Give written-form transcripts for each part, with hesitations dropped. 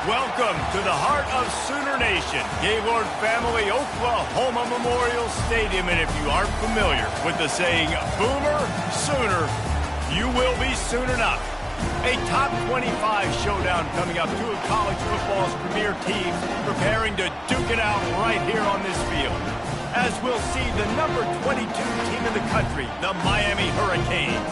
Welcome to the heart of Sooner Nation, Gaylord Family Oklahoma Memorial Stadium. And if you aren't familiar with the saying, Boomer Sooner, you will be soon enough. A top 25 showdown coming up. Two of college football's premier teams preparing to duke it out right here on this field. As we'll see the number 22 team in the country, the Miami Hurricanes,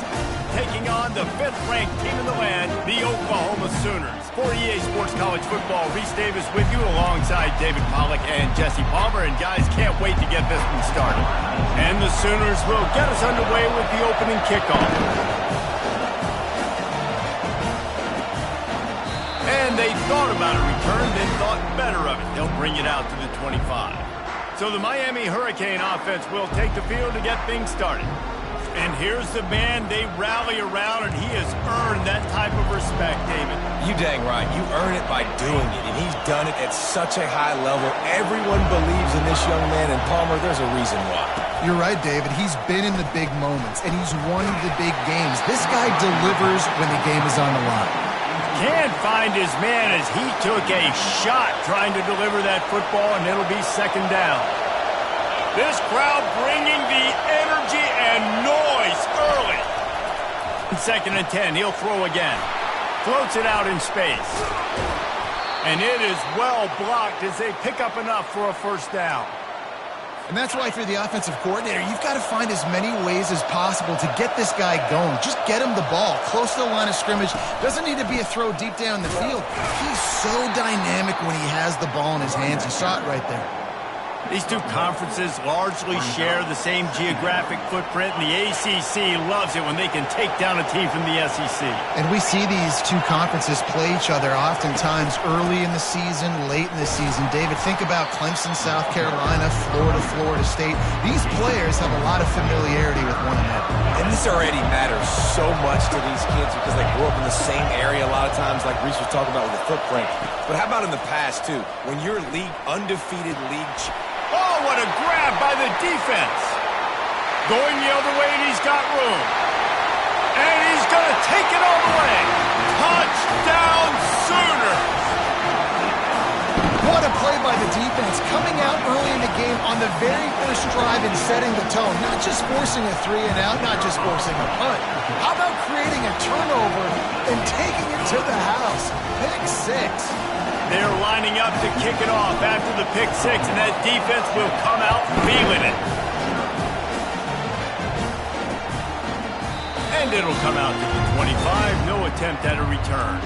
taking on the 5th-ranked team in the land, the Oklahoma Sooners. For EA Sports College Football, Reese Davis with you alongside David Pollack and Jesse Palmer. And guys, can't wait to get this one started. And the Sooners will get us underway with the opening kickoff. And they thought about a return, then thought better of it. They'll bring it out to the 25. So the Miami Hurricane offense will take the field to get things started. And here's the man they rally around, and he has earned that type of respect, David. You dang right. You earn it by doing it, and he's done it at such a high level. Everyone believes in this young man, and Palmer, there's a reason why. You're right, David. He's been in the big moments, and he's won the big games. This guy delivers when the game is on the line. Can't find his man as he took a shot trying to deliver that football, and it'll be second down. This crowd bringing the energy and noise early. Second and 10, he'll throw again. Floats it out in space. And it is well blocked as they pick up enough for a first down. And that's why, if you're the offensive coordinator, you've got to find as many ways as possible to get this guy going. Just get him the ball close to the line of scrimmage. Doesn't need to be a throw deep down the field. He's so dynamic when he has the ball in his hands. You saw it right there. These two conferences largely share the same geographic footprint, and the ACC loves it when they can take down a team from the SEC. And we see these two conferences play each other oftentimes early in the season, late in the season. David, think about Clemson, South Carolina, Florida, Florida State. These players have a lot of familiarity with one another. And this already matters so much to these kids because they grew up in the same area a lot of times, like Reese was talking about with the footprint. But how about in the past, too? When you're undefeated league oh, what a grab by the defense. Going the other way, and he's got room. And he's going to take it all the way. Touchdown, Sooners. What a play by the defense. Coming out early in the game on the very first drive and setting the tone. Not just forcing a 3-and-out, not just forcing a punt. How about creating a turnover and taking it to the house? Pick 6. They're lining up to kick it off after the pick 6, and that defense will come out feeling it. And it'll come out to the 25. No attempt at a return.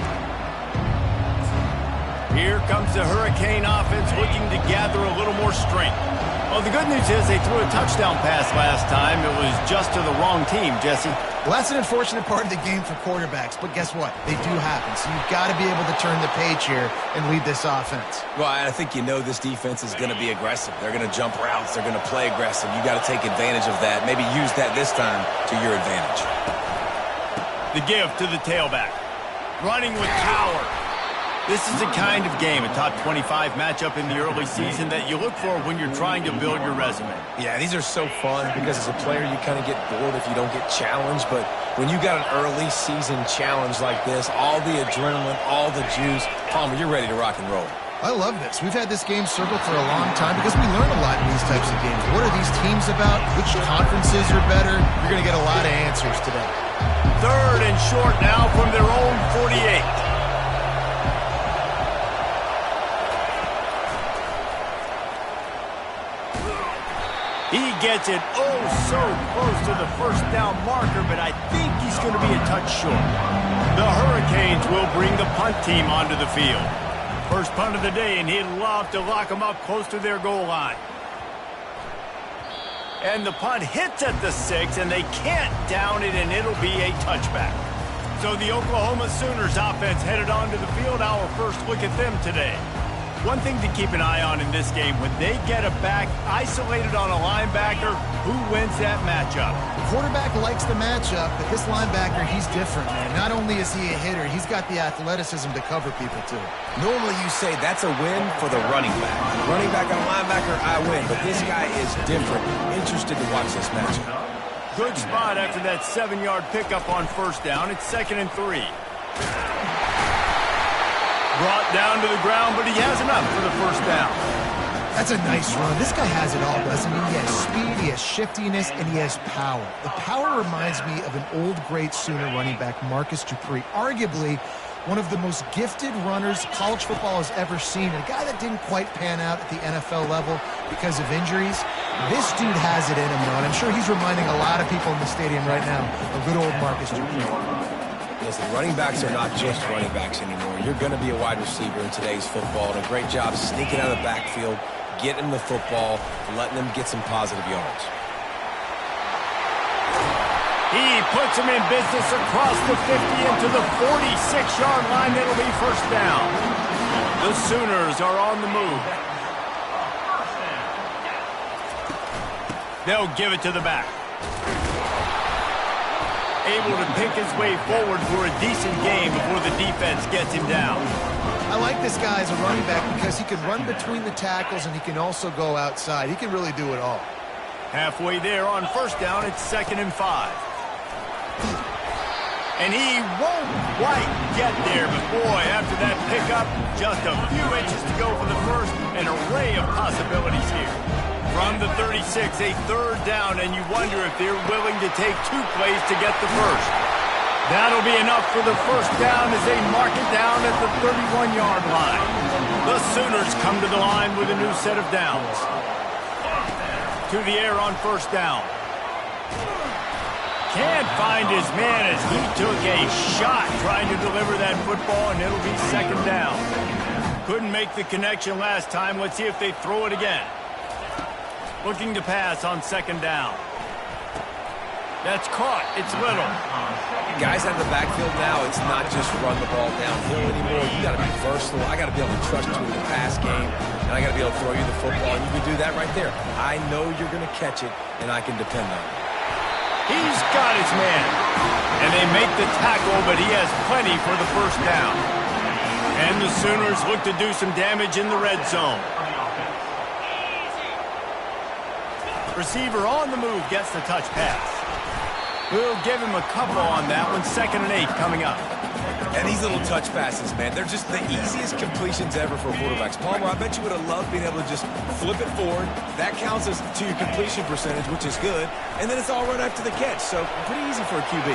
Here comes the Hurricane offense looking to gather a little more strength. Well, the good news is they threw a touchdown pass last time. It was just to the wrong team, Jesse. Well, that's an unfortunate part of the game for quarterbacks, but guess what? They do happen, so you've got to be able to turn the page here and lead this offense. Well, I think you know this defense is going to be aggressive. They're going to jump routes. They're going to play aggressive. You got to take advantage of that. Maybe use that this time to your advantage. The give to the tailback. Running with power. This is the kind of game, a top 25 matchup in the early season, that you look for when you're trying to build your resume. Yeah, these are so fun because as a player you kind of get bored if you don't get challenged. But when you got an early season challenge like this, all the adrenaline, all the juice, Palmer, you're ready to rock and roll. I love this. We've had this game circled for a long time because we learn a lot in these types of games. What are these teams about? Which conferences are better? You're going to get a lot of answers today. Third and short now from their own 48. He gets it so close to the first down marker, but I think he's going to be a touch short. The Hurricanes will bring the punt team onto the field. First punt of the day, and he'd love to lock them up close to their goal line. And the punt hits at the 6, and they can't down it, and it'll be a touchback. So the Oklahoma Sooners offense headed onto the field. Our first look at them today. One thing to keep an eye on in this game, when they get a back isolated on a linebacker, who wins that matchup? The quarterback likes the matchup, but this linebacker, he's different, man. Not only is he a hitter, he's got the athleticism to cover people, too. Normally you say that's a win for the running back. Running back on linebacker, I win, but this guy is different. Interested to watch this matchup. Good spot after that 7-yard pickup on first down. It's 2nd and 3. Brought down to the ground, but he has enough for the first down. That's a nice run. This guy has it all, doesn't he? He has speed, he has shiftiness, and he has power. The power reminds me of an old great Sooner running back, Marcus Dupree. Arguably one of the most gifted runners college football has ever seen. A guy that didn't quite pan out at the NFL level because of injuries. This dude has it in him, though, and I'm sure he's reminding a lot of people in the stadium right now of good old Marcus Dupree. Listen, running backs are not just running backs anymore. You're going to be a wide receiver in today's football, and a great job sneaking out of the backfield, getting the football, letting them get some positive yards. He puts him in business across the 50 into the 46-yard line. It'll be first down. The Sooners are on the move. They'll give it to the back. Able to pick his way forward for a decent game before the defense gets him down. I like this guy as a running back because he can run between the tackles and he can also go outside. He can really do it all. Halfway there on first down, it's 2nd and 5. And he won't quite get there, but boy, after that pickup, just a few inches to go for the first, an array of possibilities here. From the 36, a 3rd down, and you wonder if they're willing to take 2 plays to get the first. That'll be enough for the first down as they mark it down at the 31-yard line. The Sooners come to the line with a new set of downs. To the air on first down. Can't find his man as he took a shot trying to deliver that football, and it'll be 2nd down. Couldn't make the connection last time. Let's see if they throw it again. Looking to pass on 2nd down. That's caught. It's Little. Guys out of the backfield now, it's not just run the ball downhill anymore. You got to be versatile. I got to be able to trust you in the pass game, and I got to be able to throw you the football, and you can do that right there. I know you're going to catch it, and I can depend on it. He's got his man. And they make the tackle, but he has plenty for the first down. And the Sooners look to do some damage in the red zone. Receiver on the move gets the touch pass. We'll give him a couple on that one. 2nd and 8 coming up. And these little touch passes, man, they're just the easiest completions ever for quarterbacks. Palmer, I bet you would have loved being able to just flip it forward. That counts as to your completion percentage, which is good. And then it's all right after the catch. So pretty easy for a QB.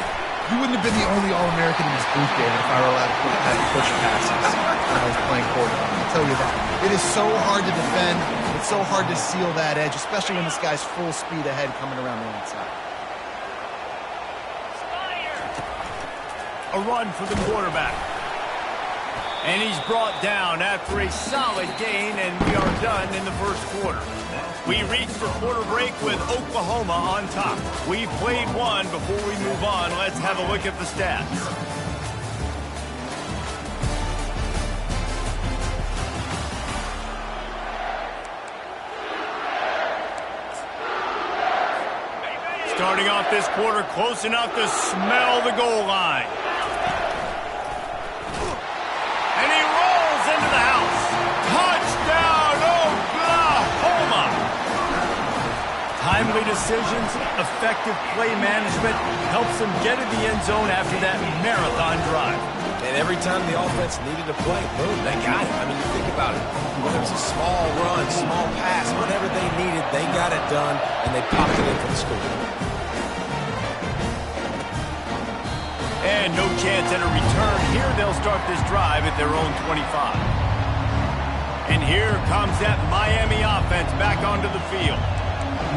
You wouldn't have been the only All-American in this booth, David, if I were allowed to push passes when I was playing quarterback. I'll tell you that. It is so hard to defend. It's so hard to seal that edge, especially when this guy's full speed ahead coming around the outside. A run for the quarterback. And he's brought down after a solid gain, and we are done in the first quarter. We reach the quarter break with Oklahoma on top. We've played one. Before we move on, let's have a look at the stats. Starting off this quarter close enough to smell the goal line. And he rolls into the house. Touchdown, Oklahoma! Timely decisions, effective play management helps them get in the end zone after that marathon drive. And every time the offense needed a play, boom, they got it. I mean, you think about it. Whether it was a small run, small pass, whatever they needed, they got it done, and they popped it in for the score. And no chance at a return. Here they'll start this drive at their own 25. And here comes that Miami offense back onto the field.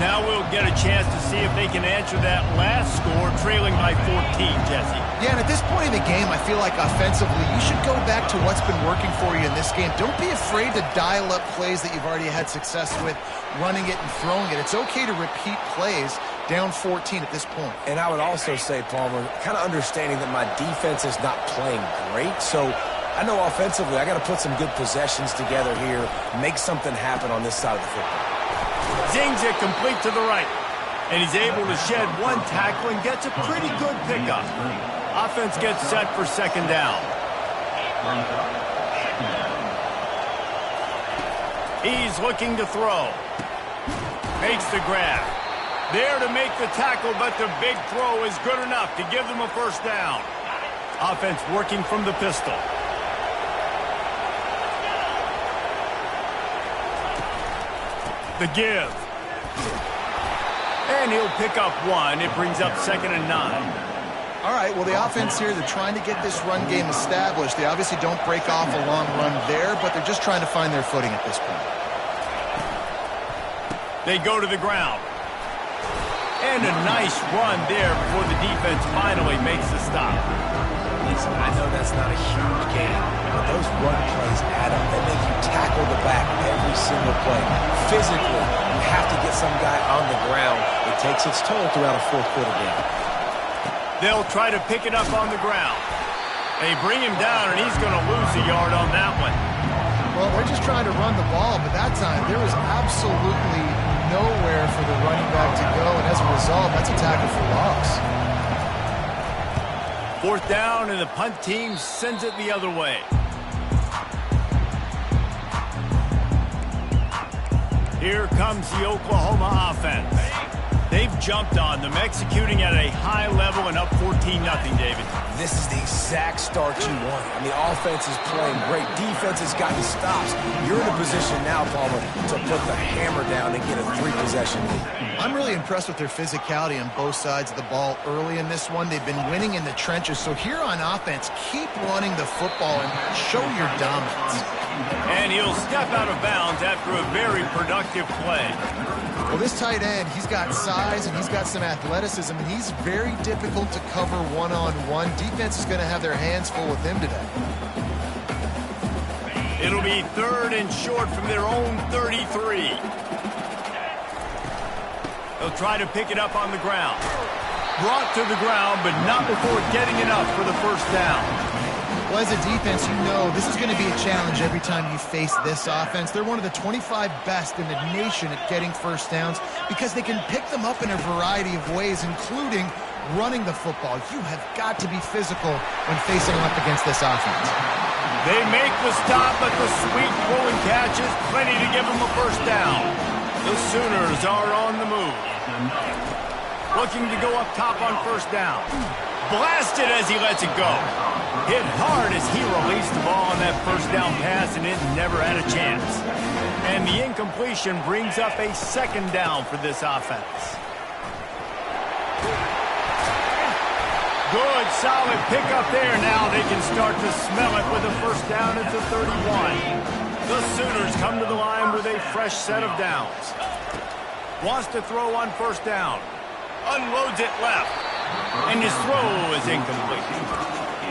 Now we'll get a chance to see if they can answer that last score, trailing by 14, Jesse. Yeah, and at this point in the game, I feel like offensively, you should go back to what's been working for you in this game. Don't be afraid to dial up plays that you've already had success with, running it and throwing it. It's okay to repeat plays down 14 at this point. And I would also say, Palmer, kind of understanding that my defense is not playing great, so I know offensively I got to put some good possessions together here, make something happen on this side of the football. Zings it complete to the right. And he's able to shed one tackle and gets a pretty good pickup. Offense gets set for 2nd down. He's looking to throw. Makes the grab. There to make the tackle, but the big throw is good enough to give them a first down. Offense working from the pistol. The give. And he'll pick up one. It brings up 2nd and 9. All right, well, the offense here, they're trying to get this run game established. They obviously don't break off a long run there, but they're just trying to find their footing at this point. They go to the ground. And a nice run there before the defense finally makes the stop. Listen, I know that's not a huge gain, but those run plays add up. They make you tackle the back every single play. Physically, you have to get some guy on the ground. It takes its toll throughout a fourth quarter game. They'll try to pick it up on the ground. They bring him down, and he's going to lose a yard on that one. Well, they're just trying to run the ball, but that time there was absolutely nowhere for the running back to go, and as a result, that's a tackle for loss. 4th down, and the punt team sends it the other way. Here comes the Oklahoma offense. They've jumped on them, executing at a high level and up 14-0, David. This is the exact start you want. I mean, the offense is playing great. Defense has gotten stops. You're in a position now, Palmer, to put the hammer down and get a 3-possession lead. I'm really impressed with their physicality on both sides of the ball early in this one. They've been winning in the trenches. So here on offense, keep running the football and show your dominance. And he'll step out of bounds after a very productive play. Well, this tight end, he's got size and he's got some athleticism, and he's very difficult to cover one-on-one. Defense is going to have their hands full with him today. It'll be 3rd and short from their own 33. They'll try to pick it up on the ground. Brought to the ground, but not before getting enough for the 1st down. Well, as a defense, you know this is going to be a challenge every time you face this offense. They're one of the 25 best in the nation at getting 1st downs because they can pick them up in a variety of ways, including running the football. You have got to be physical when facing up against this offense. They make the stop, but the sweet throw and catch is plenty to give them a 1st down. The Sooners are on the move. Looking to go up top on 1st down. Blasted as he lets it go. Hit hard as he released the ball on that 1st down pass, and it never had a chance. And the incompletion brings up a 2nd down for this offense. Good, solid pickup there. Now they can start to smell it with a 1st down at the 31. The Sooners come to the line with a fresh set of downs. Wants to throw on 1st down. Unloads it left. And his throw is incomplete.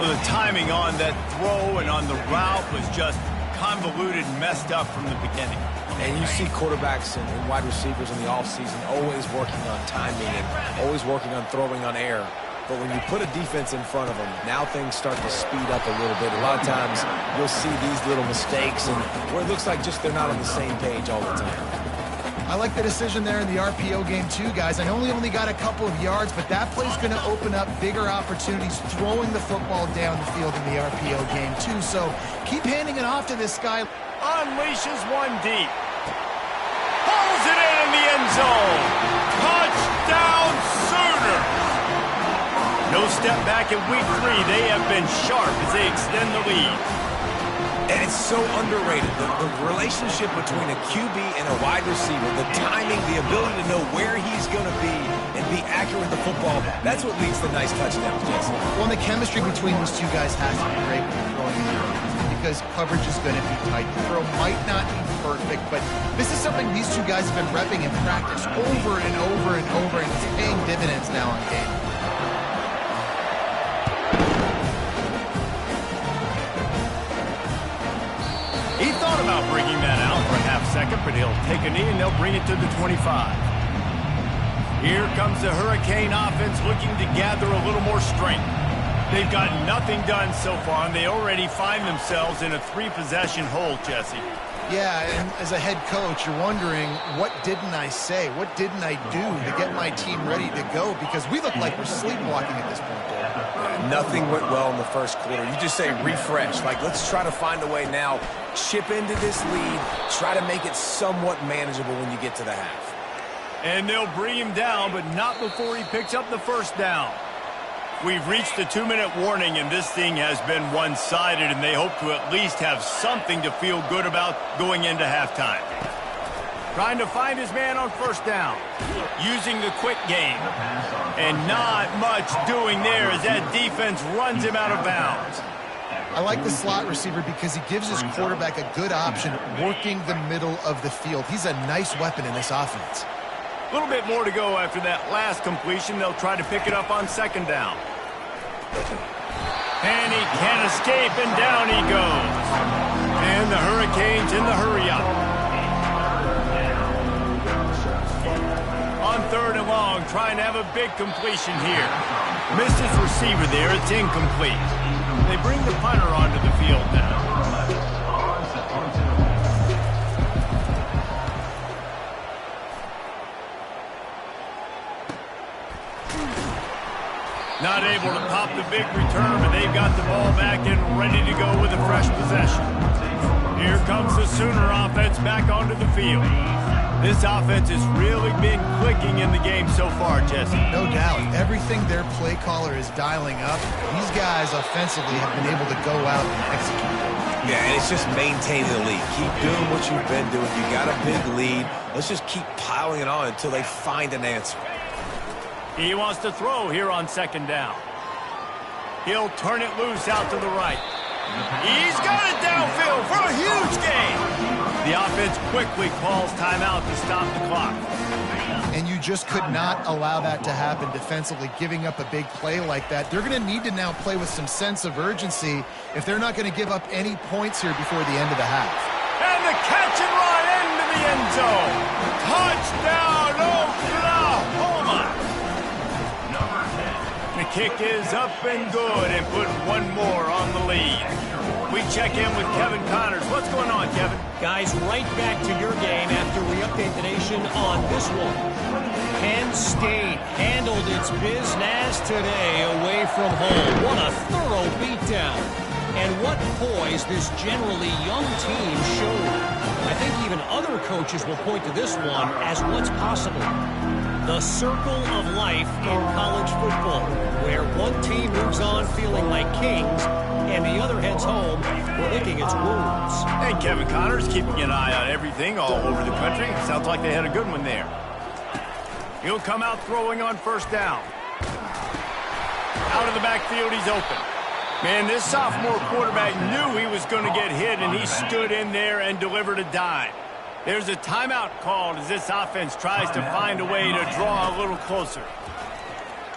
Well, the timing on that throw and on the route was just convoluted and messed up from the beginning. And you see quarterbacks and wide receivers in the offseason always working on timing and always working on throwing on air. But when you put a defense in front of them, now things start to speed up a little bit. A lot of times you'll see these little mistakes and where it looks like just they're not on the same page all the time. I like the decision there in the RPO game too, guys. I know he only got a couple of yards, but that play's going to open up bigger opportunities throwing the football down the field in the RPO game too. So keep handing it off to this guy. Unleashes one deep. Pulls it in the end zone. Touchdown Sooners. No step back in week 3. They have been sharp as they extend the lead. And it's so underrated, the relationship between a QB and a wide receiver, the timing, the ability to know where he's going to be and be accurate with the football, that's what leads to nice touchdowns, Jesse. Well, and the chemistry between these two guys has to be great when you're throwing in the because coverage is going to be tight. The throw might not be perfect, but this is something these two guys have been repping in practice over and over and over, and it's paying dividends now on game. He thought about bringing that out for a half second, but he'll take a knee and they'll bring it to the 25. Here comes the Hurricane offense looking to gather a little more strength. They've got nothing done so far, and they already find themselves in a 3-possession hole, Jesse. Yeah, and as a head coach, you're wondering, what didn't I say? What didn't I do to get my team ready to go? Because we look like we're sleepwalking at this point, Dave. Nothing went well in the first quarter. You just say refresh. Like, let's try to find a way now. Chip into this lead. Try to make it somewhat manageable when you get to the half. And they'll bring him down, but not before he picks up the 1st down. We've reached the 2-minute warning, and this thing has been one-sided, and they hope to at least have something to feel good about going into halftime. Trying to find his man on first down. Using the quick game. And not much doing there as that defense runs him out of bounds. I like the slot receiver because he gives his quarterback a good option working the middle of the field. He's a nice weapon in this offense. A little bit more to go after that last completion. They'll try to pick it up on second down. And he can't escape, and down he goes. And the Hurricanes in the hurry-up. On third and long, trying to have a big completion here. Missed his receiver there. It's incomplete. They bring the punter onto the field now. Not able to pop the big return, but they've got the ball back and ready to go with a fresh possession. Here comes the Sooner offense back onto the field. This offense has really been clicking in the game so far, Jesse. No doubt. Everything their play caller is dialing up, these guys offensively have been able to go out and execute. Yeah, and it's just maintaining the lead. Keep doing what you've been doing. You got a big lead. Let's just keep piling it on until they find an answer. He wants to throw here on second down. He'll turn it loose out to the right. He's got it downfield for a huge gain. The offense quickly calls timeout to stop the clock. And you just could not allow that to happen defensively, giving up a big play like that. They're going to need to now play with some sense of urgency if they're not going to give up any points here before the end of the half. And the catch and run into the end zone. Touchdown, Oklahoma! The kick is up and good and put one more on the lead. We check in with Kevin Connors. What's going on, Kevin? Guys, right back to your game after we update the nation on this one. Penn State handled its business today away from home. What a thorough beatdown. And what poise this generally young team showed. I think even other coaches will point to this one as what's possible. The circle of life in college football, where one team moves on feeling like kings, and the other heads home licking its wounds. And Kevin Connors keeping an eye on everything all over the country. Sounds like they had a good one there. He'll come out throwing on first down. Out of the backfield, he's open. Man, this sophomore quarterback knew he was going to get hit, and he stood in there and delivered a dime. There's a timeout called as this offense tries to find a way to draw a little closer.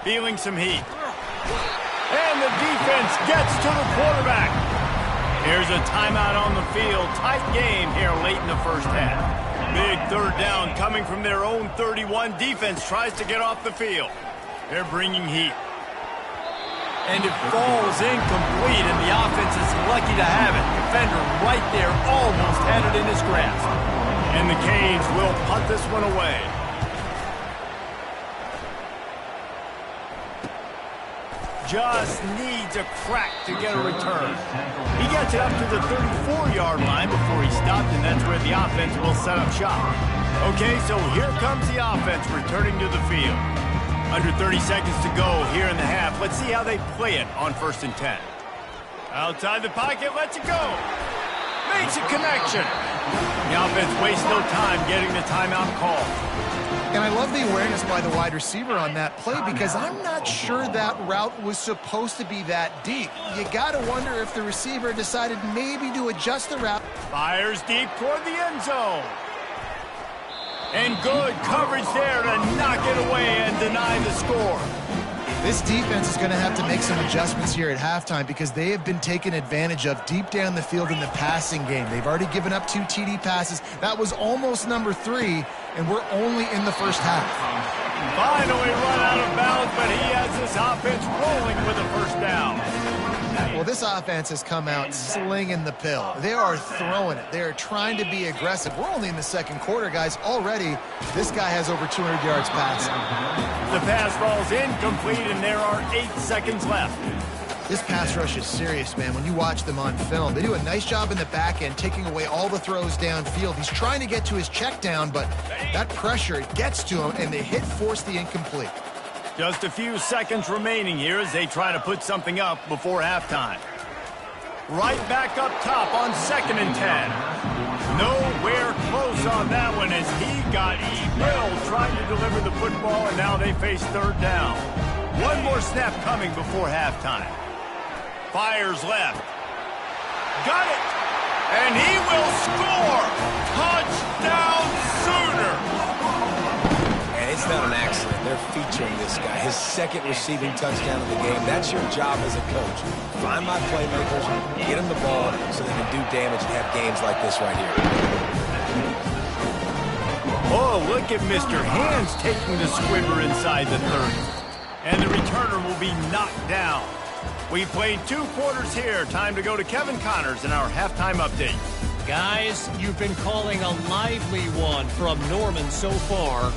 Feeling some heat. And the defense gets to the quarterback. Here's a timeout on the field. Tight game here late in the first half. Big third down coming from their own 31. Defense tries to get off the field. They're bringing heat. And it falls incomplete, and the offense is lucky to have it. Defender right there almost had it in his grasp. And the Canes will punt this one away. Just needs a crack to get a return. He gets it up to the 34-yard line before he stopped, and that's where the offense will set up shop. Okay, so here comes the offense returning to the field. Under 30 seconds to go here in the half. Let's see how they play it on 1st and 10. Outside the pocket, lets it go. Makes a connection. The offense wastes no time getting the timeout call. And I love the awareness by the wide receiver on that play because I'm not sure that route was supposed to be that deep. You got to wonder if the receiver decided maybe to adjust the route. Fires deep toward the end zone. And good coverage there to knock it away and deny the score. This defense is going to have to make some adjustments here at halftime because they have been taken advantage of deep down the field in the passing game. They've already given up 2 TD passes. That was almost number 3, and we're only in the first half. Finally run out of bounds, but he has this offense rolling with a first down. Well, this offense has come out slinging the pill. They are throwing it. They are trying to be aggressive. We're only in the second quarter, guys. Already, this guy has over 200 yards passing. The pass falls incomplete, and there are 8 seconds left. This pass rush is serious, man. When you watch them on film, they do a nice job in the back end, taking away all the throws downfield. He's trying to get to his check down, but that pressure gets to him, and the hit forced the incomplete. Just a few seconds remaining here as they try to put something up before halftime. Right back up top on 2nd and 10. Nowhere close saw that one as he got drilled trying to deliver the football, and now they face third down. One more snap coming before halftime. Fires left. Got it! And he will score! Touchdown Sooner! And it's not an accident. They're featuring this guy. His second receiving touchdown of the game. That's your job as a coach. Find my playmakers, get them the ball so they can do damage and have games like this right here. Oh, look at Mr. Hands taking the squibber inside the 30. And the returner will be knocked down. We played 2 quarters here. Time to go to Kevin Connors in our halftime update. Guys, you've been calling a lively one from Norman so far.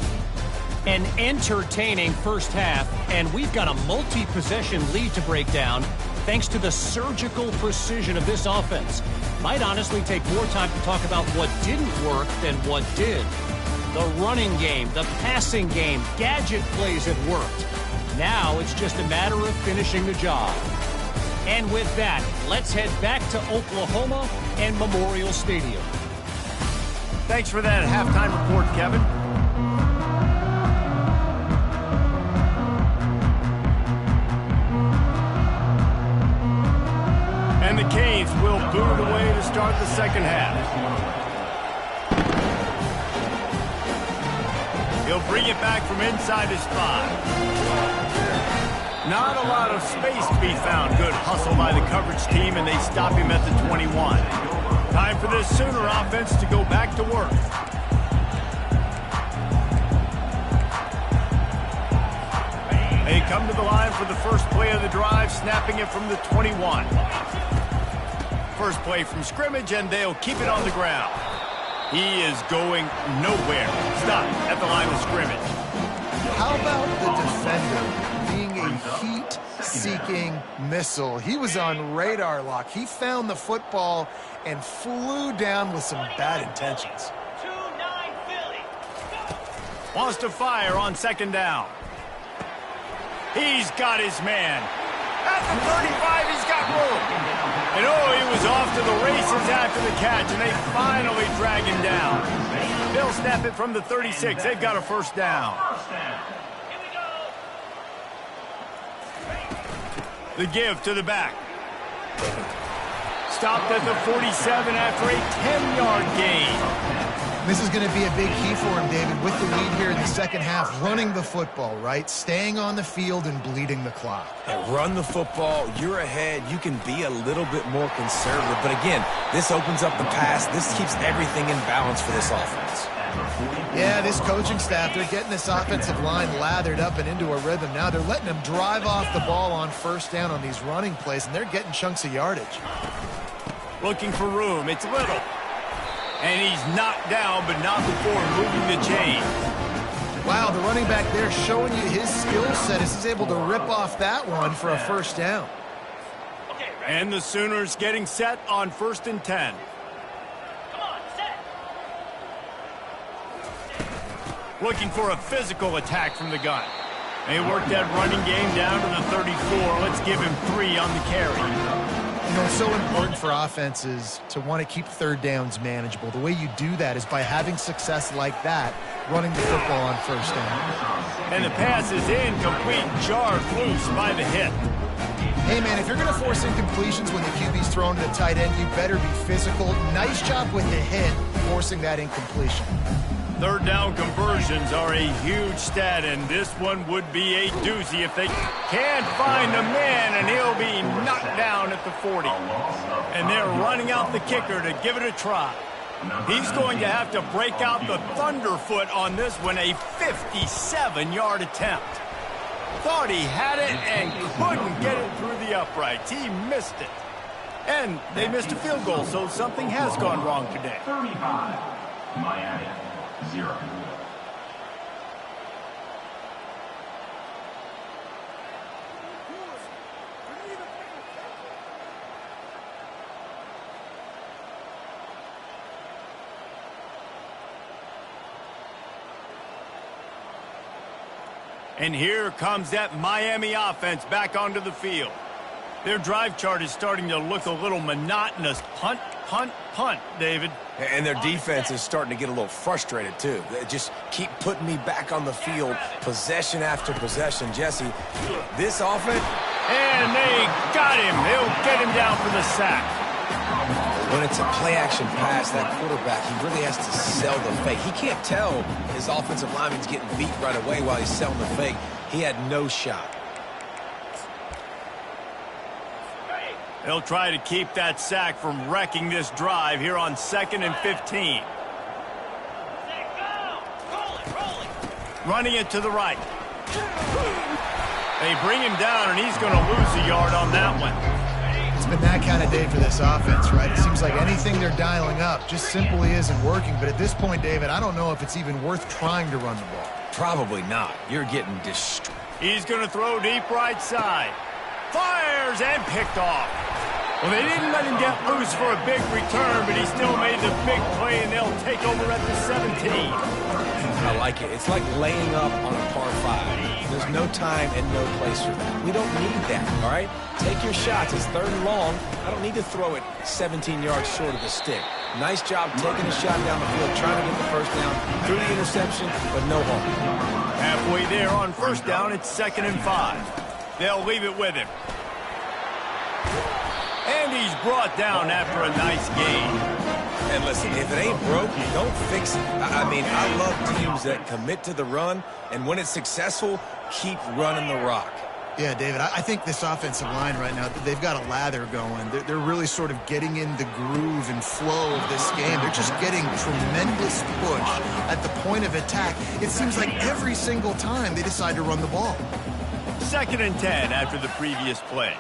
An entertaining first half, and we've got a multi-possession lead to break down thanks to the surgical precision of this offense. Might honestly take more time to talk about what didn't work than what did. The running game, the passing game, gadget plays have worked. Now it's just a matter of finishing the job. And with that, let's head back to Oklahoma and Memorial Stadium. Thanks for that halftime report, Kevin. And the Canes will boot it away to start the second half. He'll bring it back from inside his 5. Not a lot of space to be found. Good hustle by the coverage team, and they stop him at the 21. Time for this Sooner offense to go back to work. They come to the line for the first play of the drive, snapping it from the 21. First play from scrimmage, and they'll keep it on the ground. He is going nowhere. Stop at the line of scrimmage. How about the defender being a heat-seeking missile? He was on radar lock. He found the football and flew down with some bad intentions. 2-9 Philly. Wants to fire on second down. He's got his man. At the 35, he's got room. And oh, he was off to the races after the catch, and they finally drag him down. They'll snap it from the 36. They've got a first down. The give to the back. Stopped at the 47 after a 10-yard gain. This is going to be a big key for him, David, with the lead here in the second half. Running the football, right? Staying on the field and bleeding the clock. And run the football. You're ahead. You can be a little bit more conservative. But again, this opens up the pass. This keeps everything in balance for this offense. Yeah, this coaching staff, they're getting this offensive line lathered up and into a rhythm. Now they're letting them drive off the ball on first down on these running plays, and they're getting chunks of yardage. Looking for room. It's Little. And he's knocked down, but not before moving the chain. Wow, the running back there showing you his skill set as he's able to rip off that one for a first down. And the Sooners getting set on 1st and 10. Looking for a physical attack from the gun. They work that running game down to the 34. Let's give him 3 on the carry. You know, it's so important for offenses to want to keep third downs manageable. The way you do that is by having success like that, running the football on first down. And the pass is incomplete, jarred loose by the hit. Hey, man, if you're going to force incompletions when the QB's thrown to the tight end, you better be physical. Nice job with the hit, forcing that incompletion. Third down conversions are a huge stat, and this one would be a doozy if they can't find the man, and he'll be knocked down at the 40. And they're running out the kicker to give it a try. He's going to have to break out the thunderfoot on this one, a 57-yard attempt. Thought he had it and couldn't get it through the uprights. He missed it. And they missed a field goal, so something has gone wrong today. 35, Miami. 0. And here comes that Miami offense back onto the field. Their drive chart is starting to look a little monotonous. Punt, Punt, punt, David. And their defense is starting to get a little frustrated, too. They just keep putting me back on the field, possession after possession. Jesse, this offense... And they got him. They'll get him down for the sack. When it's a play-action pass, that quarterback, he really has to sell the fake. He can't tell his offensive lineman's getting beat right away while he's selling the fake. He had no shot. They'll try to keep that sack from wrecking this drive here on 2nd and 15. Running it to the right. They bring him down, and he's going to lose a yard on that one. It's been that kind of day for this offense, right? It seems like anything they're dialing up just simply isn't working. But at this point, David, I don't know if it's even worth trying to run the ball. Probably not. You're getting destroyed. He's going to throw deep right side. Fires and picked off. Well, they didn't let him get loose for a big return, but he still made the big play, and they'll take over at the 17. I like it. It's like laying up on a par 5. There's no time and no place for that. We don't need that, all right? Take your shots. It's 3rd and long. I don't need to throw it 17 yards short of the stick. Nice job taking a shot down the field, trying to get the first down through the interception, but no harm. Halfway there on 1st down, it's 2nd and 5. They'll leave it with him. And he's brought down after a nice gain. And listen, if it ain't broke, don't fix it. I mean, I love teams that commit to the run, and when it's successful, keep running the rock. Yeah, David, I think this offensive line right now, they've got a lather going. They're really sort of getting in the groove and flow of this game. They're just getting tremendous push at the point of attack. It seems like every single time they decide to run the ball. 2nd and 10 after the previous play.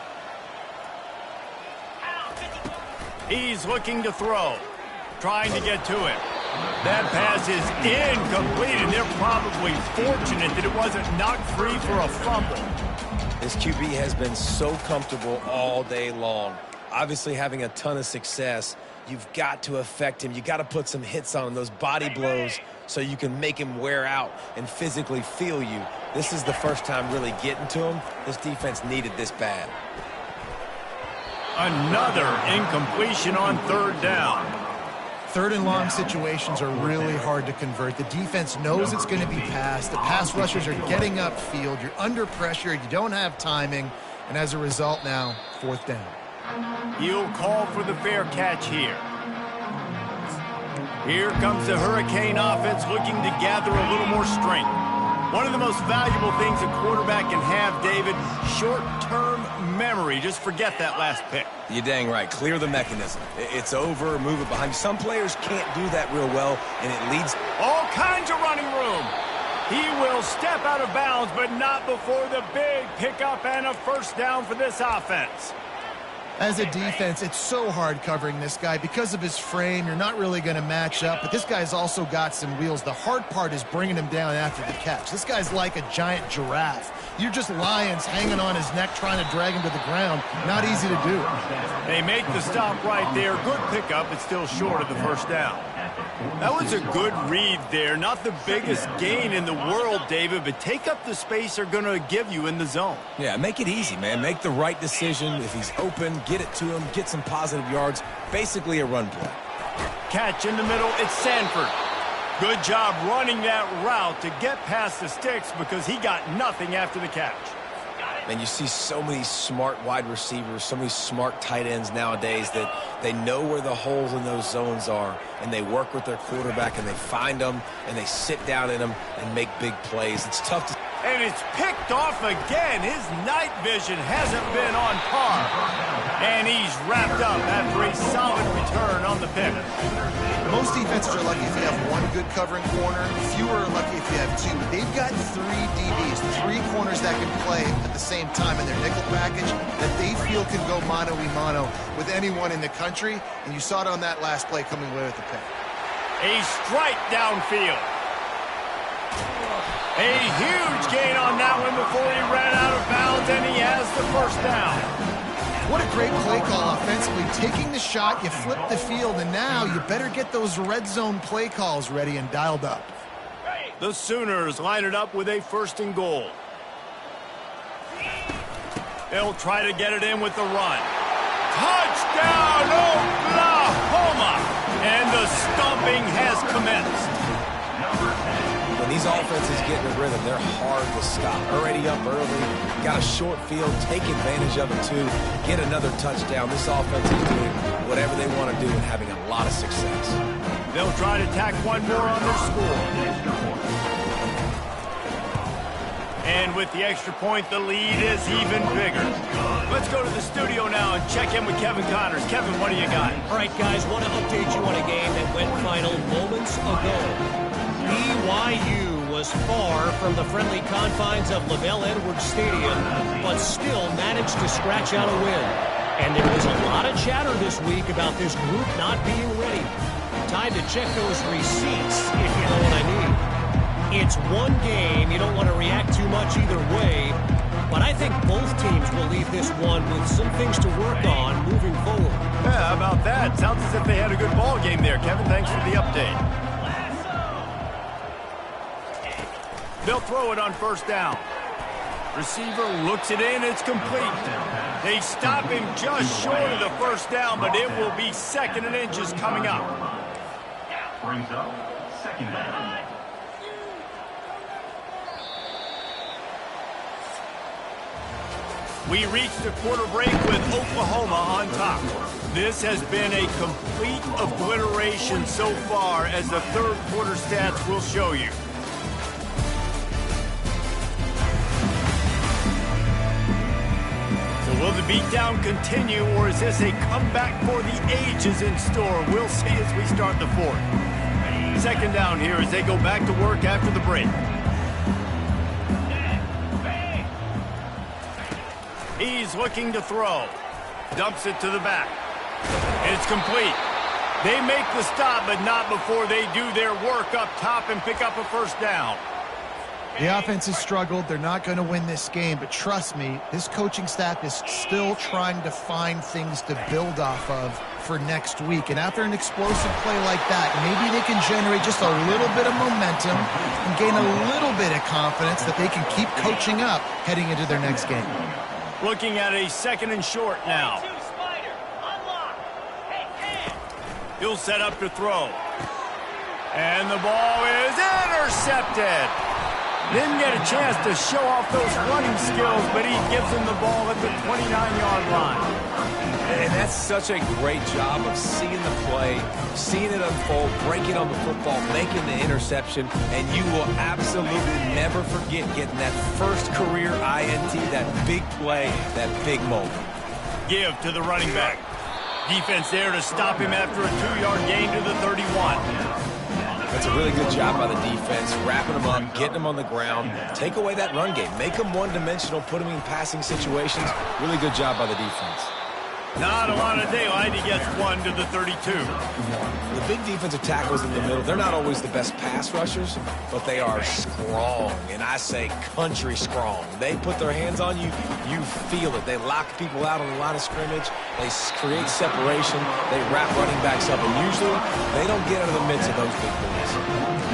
He's looking to throw, trying to get to him. That pass is incomplete, and they're probably fortunate that it wasn't knocked free for a fumble. This QB has been so comfortable all day long. Obviously having a ton of success. You've got to affect him. You've got to put some hits on him, those body blows, so you can make him wear out and physically feel you. This is the first time really getting to him. This defense needed this bad. Another incompletion on 3rd down. 3rd and long situations are really hard to convert. The defense knows it's going to be passed. The pass rushers are getting upfield. You're under pressure. You don't have timing. And as a result now, 4th down. He'll call for the fair catch here. Here comes the Hurricane offense looking to gather a little more strength. One of the most valuable things a quarterback can have, David, short-term memory. Just forget that last pick. You're dang right. Clear the mechanism. It's over, move it behind you. Some players can't do that real well, and it leads... All kinds of running room. He will step out of bounds, but not before the big pickup and a 1st down for this offense. As a defense, it's so hard covering this guy. Because of his frame, you're not really going to match up, but this guy's also got some wheels. The hard part is bringing him down after the catch. This guy's like a giant giraffe. You're just lions hanging on his neck trying to drag him to the ground. Not easy to do. They make the stop right there. Good pickup, but still short of the 1st down. That was a good read there. Not the biggest gain in the world, David, but take up the space they're going to give you in the zone. Yeah, make it easy, man. Make the right decision. If he's open, get it to him, get some positive yards. Basically a run play. Catch in the middle, it's Sanford. Good job running that route to get past the sticks because he got nothing after the catch. And you see so many smart wide receivers, so many smart tight ends nowadays that they know where the holes in those zones are, and they work with their quarterback, and they find them, and they sit down in them and make big plays. It's tough to... And it's picked off again. His night vision hasn't been on par. And he's wrapped up after a solid return on the pick. Most defenses are lucky if you have one good covering corner. Fewer are lucky if you have two. But they've got 3 DBs, 3 corners that can play at the same time in their nickel package that they feel can go mano-a-mano with anyone in the country. And you saw it on that last play coming away with the pick. A strike downfield. A huge gain on that one before he ran out of bounds, and he has the 1st down. What a great play call offensively. Taking the shot, you flip the field, and now you better get those red zone play calls ready and dialed up. The Sooners line it up with a 1st and goal. They'll try to get it in with the run. Touchdown, Oklahoma! Oklahoma. And the stomping has commenced. When these offenses get in a rhythm, they're hard to stop. Already up early, got a short field, take advantage of it too, get another touchdown. This offense is doing whatever they want to do and having a lot of success. They'll try to tack one more on their score. And with the extra point, the lead is even bigger. Let's go to the studio now and check in with Kevin Connors. Kevin, what do you got? All right, guys, want to update you on a game that went final moments ago. BYU was far from the friendly confines of LaVell Edwards Stadium, but still managed to scratch out a win. And there was a lot of chatter this week about this group not being ready. Time to check those receipts, if you know what I mean. It's one game. You don't want to react too much either way. But I think both teams will leave this one with some things to work on moving forward. Yeah, how about that? Sounds as if they had a good ball game there. Kevin, thanks for the update. They'll throw it on first down. Receiver looks it in. It's complete. They stop him just short of the first down, but it will be 2nd and inches coming up. Brings up 2nd down. We reached the quarter break with Oklahoma on top. This has been a complete obliteration so far, as the third quarter stats will show you. So will the beatdown continue, or is this a comeback for the ages in store? We'll see as we start the fourth. 2nd down here as they go back to work after the break. He's looking to throw. Dumps it to the back. It's complete. They make the stop, but not before they do their work up top and pick up a first down. The offense has struggled. They're not going to win this game, but trust me, this coaching staff is still trying to find things to build off of for next week. And after an explosive play like that, maybe they can generate just a little bit of momentum and gain a little bit of confidence that they can keep coaching up heading into their next game. Looking at a 2nd and short now. He'll set up to throw. And the ball is intercepted. Didn't get a chance to show off those running skills, but he gives him the ball at the 29-yard line. And that's such a great job of seeing the play, seeing it unfold, breaking on the football, making the interception, and you will absolutely never forget getting that first career INT, that big play, that big moment. Give to the running back. Defense there to stop him after a 2-yard gain to the 31. That's a really good job by the defense, wrapping them up, getting them on the ground, take away that run game, make them one-dimensional, put them in passing situations. Really good job by the defense. Not a lot of daylight. He gets 1 to the 32. The big defensive tackles in the middle, they're not always the best pass rushers, but they are strong, and I say country strong. They put their hands on you, you feel it. They lock people out on the line of scrimmage. They create separation. They wrap running backs up, and usually they don't get out of the midst of those big boys.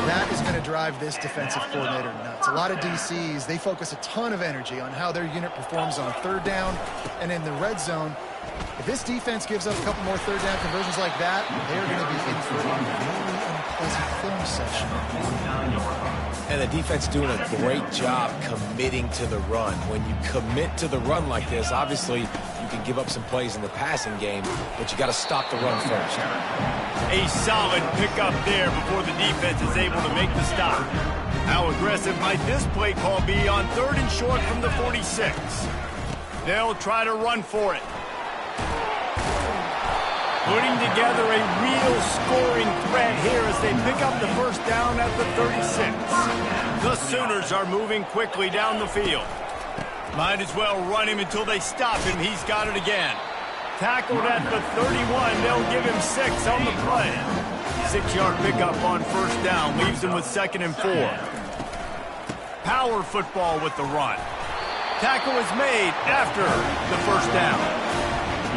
That is going to drive this defensive coordinator nuts. A lot of DCs, they focus a ton of energy on how their unit performs on 3rd down and in the red zone. If this defense gives up a couple more 3rd down conversions like that, they're going to be in for a very unpleasant film session. And the defense doing a great job committing to the run. When you commit to the run like this, obviously you can give up some plays in the passing game, but you got to stop the run first. A solid pickup there before the defense is able to make the stop. How aggressive might this play call be on 3rd and short from the 46? They'll try to run for it. Putting together a real scoring threat here as they pick up the first down at the 36. The Sooners are moving quickly down the field. Might as well run him until they stop him. He's got it again. Tackled at the 31. They'll give him 6 on the play. 6-yard pickup on first down. Leaves him with 2nd and 4. Power football with the run. Tackle is made after the first down.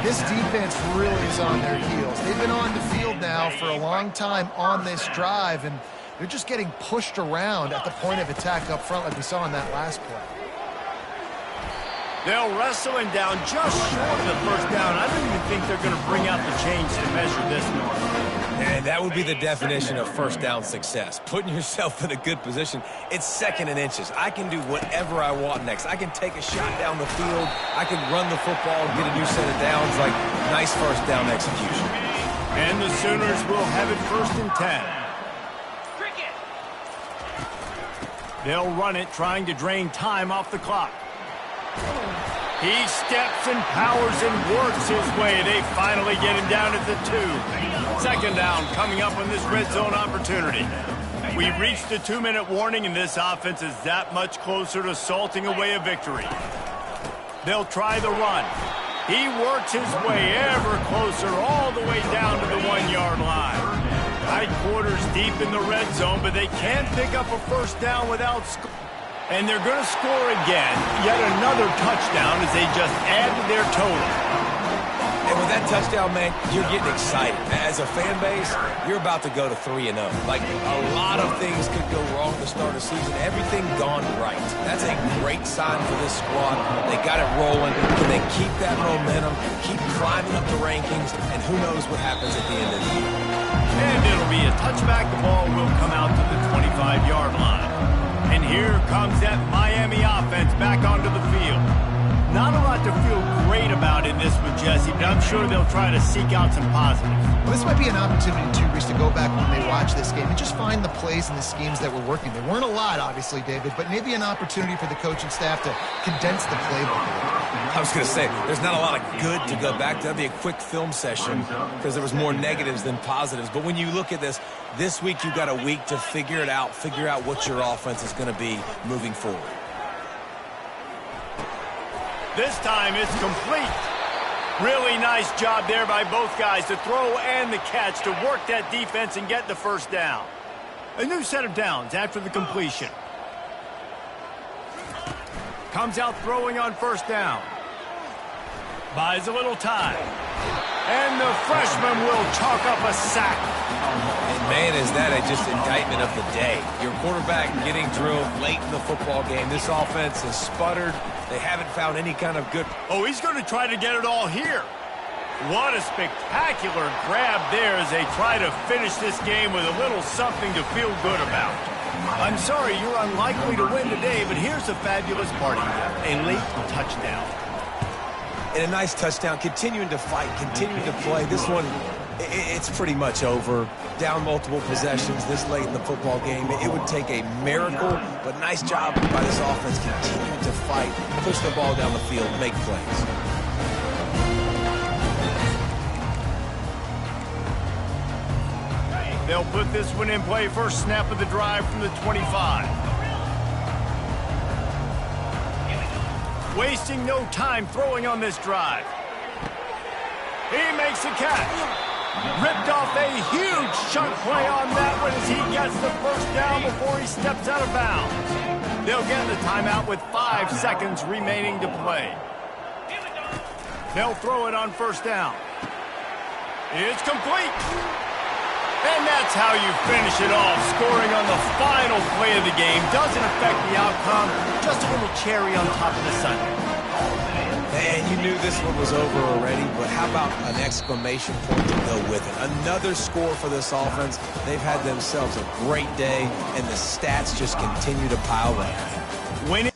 This defense really is on their heels. They've been on the field now for a long time on this drive, and they're just getting pushed around at the point of attack up front like we saw in that last play. They'll wrestle him down just short of the first down. I don't even think they're going to bring out the chains to measure this one. And that would be the definition of first down success. Putting yourself in a good position. It's 2nd and inches. I can do whatever I want next. I can take a shot down the field. I can run the football and get a new set of downs. Like, nice first down execution. And the Sooners will have it 1st and 10. They'll run it, trying to drain time off the clock. He steps and powers and works his way. They finally get him down at the 2. 2nd down coming up on this red zone opportunity. We reached the 2-minute warning, and this offense is that much closer to salting away a victory. They'll try the run. He works his way ever closer all the way down to the 1-yard line. Tight quarters deep in the red zone, but they can't pick up a first down without scoring. And they're going to score again. Yet another touchdown as they just add to their total. And with that touchdown, man, you're getting excited. As a fan base, you're about to go to 3-0. Like, a lot of things could go wrong to start a season. Everything gone right. That's a great sign for this squad. They got it rolling. Can they keep that momentum, keep climbing up the rankings, and who knows what happens at the end of the year. And it'll be a touchback. The ball will come out to the 25-yard line. And here comes that Miami offense back onto the field. Not a lot to feel great about in this one, Jesse, but I'm sure they'll try to seek out some positives. Well, this might be an opportunity, too, Reese, to go back when they watch this game and just find the plays and the schemes that were working. There weren't a lot, obviously, David, but maybe an opportunity for the coaching staff to condense the playbook a little. I was going to say, there's not a lot of good to go back to. That'd be a quick film session because there was more negatives than positives. But when you look at this week you've got a week to figure it out, figure out what your offense is going to be moving forward. This time it's complete. Really nice job there by both guys to throw and the catch to work that defense and get the first down. A new set of downs after the completion. Comes out throwing on first down. Buys a little time. And the freshman will chalk up a sack. And man, is that just indictment of the day. Your quarterback getting drilled late in the football game. This offense has sputtered. They haven't found any kind of good... Oh, he's going to try to get it all here. What a spectacular grab there as they try to finish this game with a little something to feel good about. I'm sorry, you're unlikely to win today, but here's the fabulous part of it. A late touchdown. And a nice touchdown, continuing to fight, continuing to play. This one, it's pretty much over. Down multiple possessions this late in the football game. It would take a miracle, but nice job by this offense continuing to fight, push the ball down the field, make plays. They'll put this one in play. First snap of the drive from the 25. Wasting no time throwing on this drive. He makes a catch. Ripped off a huge chunk play on that one as he gets the first down before he steps out of bounds. They'll get the timeout with 5 seconds remaining to play. They'll throw it on first down. It's complete. And that's how you finish it off. Scoring on the final play of the game doesn't affect the outcome. Just a little cherry on top of the sundae. And you knew this one was over already, but how about an exclamation point to go with it? Another score for this offense. They've had themselves a great day, and the stats just continue to pile up. Winning.